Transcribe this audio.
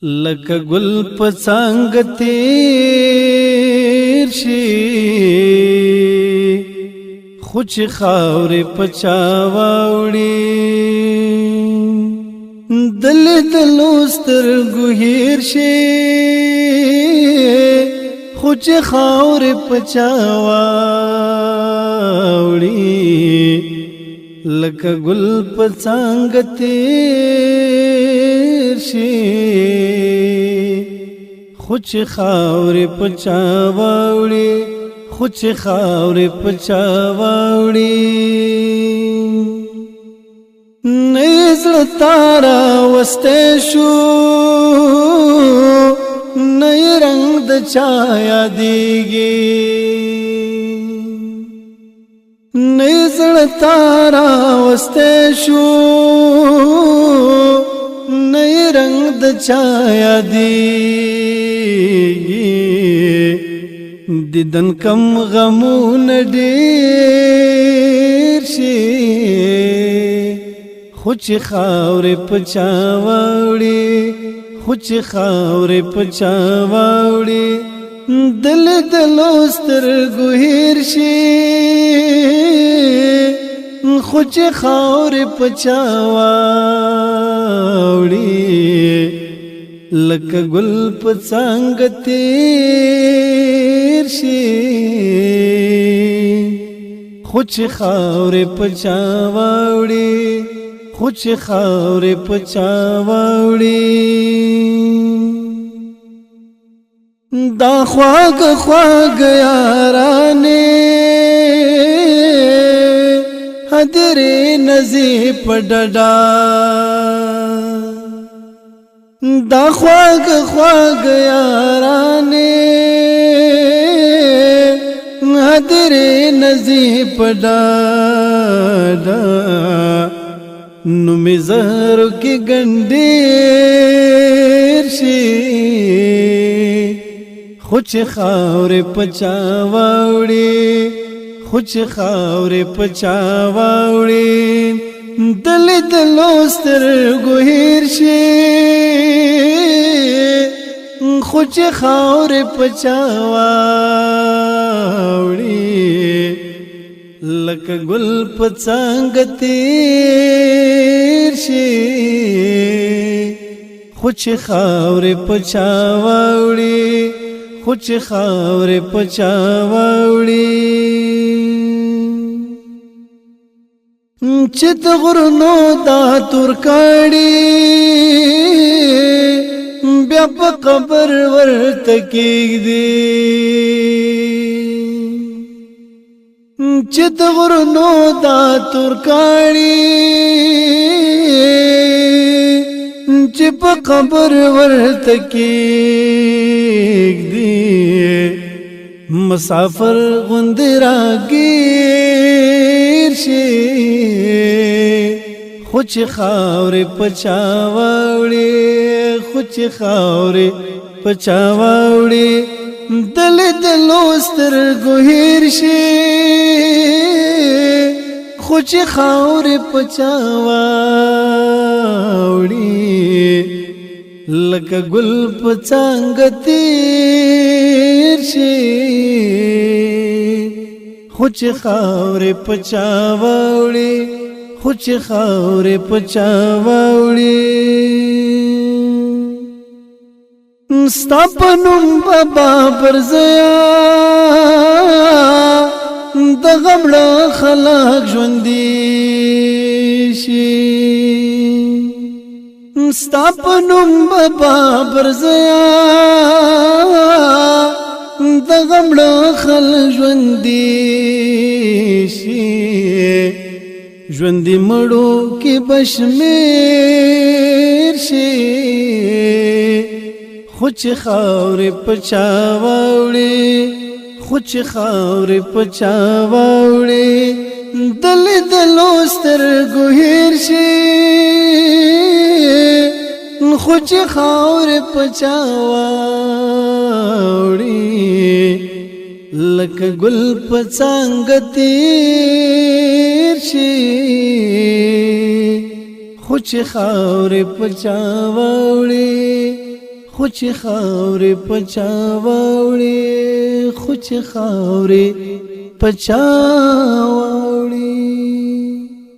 لکه گل پڅنګ تیر شي خو چې خاورې پچا واوړي دل دلو سترګو هیر شي خو چې خاورې پچا واوړي لکه گل پڅنګ تیر شي خو چې خاورې پچا واوړي خو چې خاورې پچا واوړي نه زړه تارا وسته شو نه رنگ د چا یادېږي نه زړه تارا وسته شو نه رنگ د چا یادېږي دیدن کم غمون ډېر شي خو چې خاورې پچا واوړي خو چې خاورې پچا واوړي دل دلو سترګو هیر شي خو چې خاورې پچا واوړي لکه گل پڅنګ تیر شي خو چې خاورې پچا واوړي خو چې خاورې پچا واوړي دا خواږ خواږ یارانې هدرې نزي په ډډا دا خواږ خواږ یارانې هدرې نزي په ډډا نو می زهر کې ګنډېر شي خو چې خاورې پچا واوړي خو چې خاورې پچا واوړي دل دلو سترګو هیر شي خو چې خاورې پچا واوړي لکه گل پڅنګ تیر شي خو چې خاورې پچا واوړي خو چې خاورې پچا واوړي چې د غرونو دا تور کاڼي بیا په قبر ورته کېږدي چې د غرونو دا تور کاڼي چې په قبر ورته کېږدي مسافر غوندې راګیر شي خو چې خاورې پچا واوړي خو چې خاورې پچا واوړي دل دلو سترګو هیر شي خو چې خاورې پچا واوړي لکه گل پڅنګ تیر شي خو چې خاورې پچا واوړي خو چې خاورې پچا واوړي ستا په نوم بابا پرځیا د غمړه خلک ژوندي شي ستا په نوم بابا پرځیا د غمړه خلک ژوندي شي ژوندي مړو کې بشمیر شي خو چې خاورې پچا واوړي خو چې خاورې پچا واوړي دل دلو سترګو هیر شي خو چې خاورې پچا واوړي لکه گل پڅنګ تیر شي خو چې خاورې پچا واوړي خوچ خاورې پچا واوړې خوچ خاورې پچا